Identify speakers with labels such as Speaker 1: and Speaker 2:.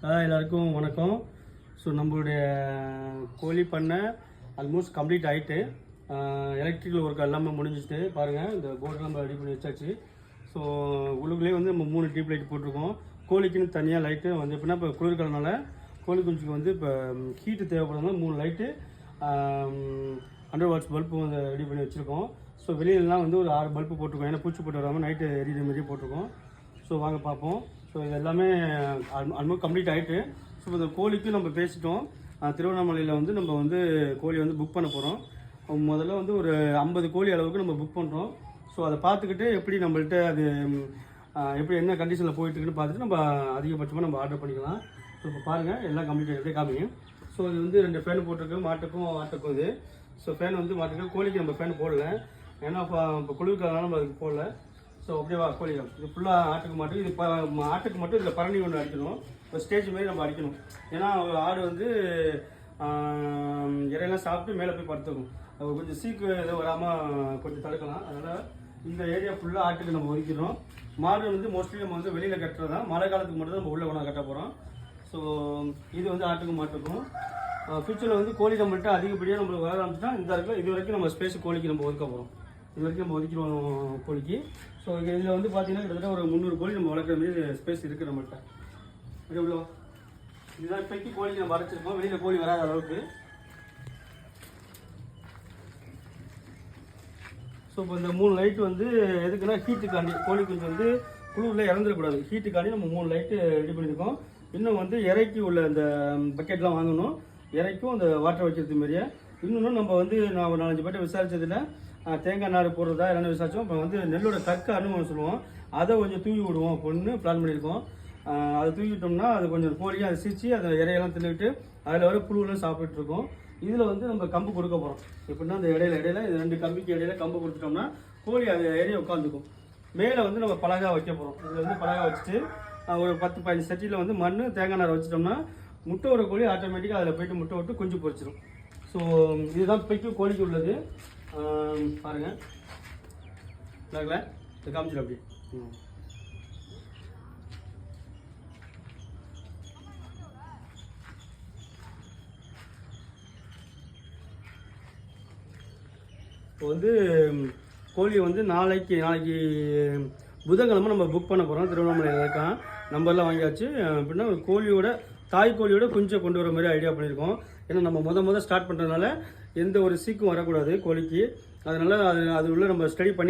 Speaker 1: எல்லாருக்கும் வணக்கம். ஸோ நம்மளுடைய கோழி பண்ணை ஆல்மோஸ்ட் கம்ப்ளீட் ஆகிட்டு எலக்ட்ரிக்கல் ஒர்க் எல்லாமே முடிஞ்சிட்டு பாருங்கள். இந்த போர்டெலாம் நம்ம ரெடி பண்ணி வச்சாச்சு. ஸோ உள்ளுக்குள்ளேயே வந்து நம்ம 3 டியூப் லைட் போட்டிருக்கோம். கோழிக்குன்னு தனியாக லைட்டு வந்து எப்படின்னா இப்போ குளிர்காலனால கோழி குஞ்சுக்கு வந்து இப்போ ஹீட்டு தேவைப்படுறதுனால 3 லைட்டு 100 வாட்ஸ் பல்பு வந்து ரெடி பண்ணி வச்சுருக்கோம். ஸோ வெளியிலலாம் வந்து ஒரு 6 பல்பு போட்டிருக்கோம். ஏன்னா பூச்சி போட்டு வராமல் நைட்டு எரியிற மாதிரியே போட்டிருக்கோம். ஸோ வாங்க பார்ப்போம். ஸோ இது எல்லாமே ஆல்மோஸ்ட் கம்ப்ளீட் ஆகிட்டு. ஸோ இந்த கோழிக்கும் நம்ம பேசிட்டோம். திருவண்ணாமலையில் வந்து நம்ம வந்து கோழி வந்து புக் பண்ண போகிறோம். முதல்ல வந்து ஒரு 50 கோழி அளவுக்கு நம்ம புக் பண்ணுறோம். ஸோ அதை பார்த்துக்கிட்டு எப்படி நம்மள்கிட்ட அது எப்படி என்ன கண்டிஷனில் போயிட்டுருக்குன்னு பார்த்துட்டு நம்ம அதிகபட்சமாக நம்ம ஆர்டர் பண்ணிக்கலாம். ஸோ இப்போ பாருங்கள் எல்லாம் கம்ப்ளீட் ஆகிட்டே காமிங்க. ஸோ இது வந்து 2 ஃபேன் போட்டிருக்கு, மாட்டுக்கும் ஆட்டுக்கும். இது ஸோ ஃபேன் வந்து மாட்டுக்கு, கோழிக்கு நம்ம ஃபேன் போடல. ஏன்னா இப்போ குளிர்காலனால நம்ம அதுக்கு போடல. ஸோ அப்படியே கோழிகள் இது ஃபுல்லாக ஆட்டுக்கு மாட்டுக்கு. இது ஆட்டுக்கு மட்டும் இதில் பரணி ஒன்று அடிக்கணும். ஒரு ஸ்டேஜ் மாரி நம்ம அடிக்கணும். ஏன்னா ஆடு வந்து இறையெல்லாம் சாப்பிட்டு மேலே போய் படுத்துக்கும். அது கொஞ்சம் சீக்கு எதுவும் வராமல் கொஞ்சம் தடுக்கலாம். அதனால் இந்த ஏரியா ஃபுல்லாக ஆட்டுக்கு நம்ம ஒதுக்கிடுறோம். மாடு வந்து மோஸ்ட்லி நம்ம வந்து வெளியில் கட்டுறது தான். மழை காலத்துக்கு மட்டும் தான் நம்ம உள்ளே கொண்டா கட்ட போகிறோம். ஸோ இது வந்து ஆட்டுக்கு மாட்டுக்கும். ஃபியூச்சரில் வந்து கோழி நம்மள்கிட்ட அதிகப்படியாக நம்மளுக்கு வர ஆரம்பிச்சுன்னா இந்த இடத்துல இது வரைக்கும் நம்ம ஸ்பேஸ் கோழிக்கு நம்ம ஒதுக்க போகிறோம். இது வரைக்கும் நம்ம ஒதுக்கிடுவோம் கோழிக்கு. ஸோ இதில் வந்து பார்த்தீங்கன்னா கிட்டத்தட்ட ஒரு 300 கோழி நம்ம வளர்க்குற மாதிரி ஸ்பேஸ் இருக்குது நம்மள்கிட்ட. எவ்வளோ இதுதான் இப்போக்கி கோழிக்கு நம்ம வரைச்சிருக்கோம். வெளியில் கோழி வராத அளவுக்கு. ஸோ இப்போ இந்த 3 லைட்டு வந்து எதுக்குன்னா ஹீட்டுக்காண்டி, கோழி கொஞ்சம் வந்து குளிரில் இறந்துடக்கூடாது. ஹீட்டுக்காண்டி நம்ம 3 லைட்டு ரெடி பண்ணியிருக்கோம். இன்னும் வந்து இறைக்கு உள்ள இந்த பக்கெட்லாம் வாங்கணும். இறைக்கும் அந்த வாட்டர் வைக்கிறது மாதிரியே. இன்னொன்று நம்ம வந்து நான் ஒரு 4-5 பேட்டை விசாரித்ததில் தேங்காய் நார் போடுறதா என்னென்ன விசாரிச்சோம். இப்போ வந்து நெல்லோட கற்கான்னு சொல்லுவோம். அதை கொஞ்சம் தூவி விடுவோம் அப்படின்னு பிளான் பண்ணியிருக்கோம். அதை தூக்கிட்டோம்னா அது கொஞ்சம் கோழியாக அதை சிரிச்சு அதை இறையெல்லாம் தின்னுட்டு அதில் வர புழுவெல்லாம் சாப்பிட்டுருக்கோம். இதில் வந்து நம்ம கம்பு கொடுக்க போகிறோம். எப்படின்னா அந்த இடையில இது 2 கம்பிக்கு இடையில கம்பு கொடுத்துட்டோம்னா கோழி அது இறைய உட்காந்துக்கும். மேலே வந்து நம்ம பலகா வைக்க போகிறோம். இதில் வந்து பலகா வச்சுட்டு ஒரு 10-15 சட்டியில் வந்து மண் தேங்காய் நார் வச்சிட்டோம்னா முட்டை ஒரு கோழி ஆட்டோமேட்டிக்காக அதில் போய்ட்டு முட்டை விட்டு குஞ்சு பொரிச்சிடும். ஸோ இதுதான் இப்போக்கும் கோழிக்கு உள்ளது. பாருங்கள் இதாங்களா இது காமிச்சிடும் அப்படி. இப்போ வந்து கோழியை வந்து நாளைக்கு புதன்கிழமை நம்ம புக் பண்ண போகிறோம். திருவண்ணாமலையில் இருக்கான் நம்பர்லாம் வாங்கியாச்சு. அப்படின்னா ஒரு கோழியோட தாய் கோழியோட குஞ்சை கொண்டு வர மாதிரி ஐடியா பண்ணியிருக்கோம். ஏன்னா நம்ம முதல் ஸ்டார்ட் பண்ணுறதுனால எந்த ஒரு சீக்கும் வரக்கூடாது கோழிக்கு. அதனால் அது உள்ள நம்ம ஸ்டடி பண்ணி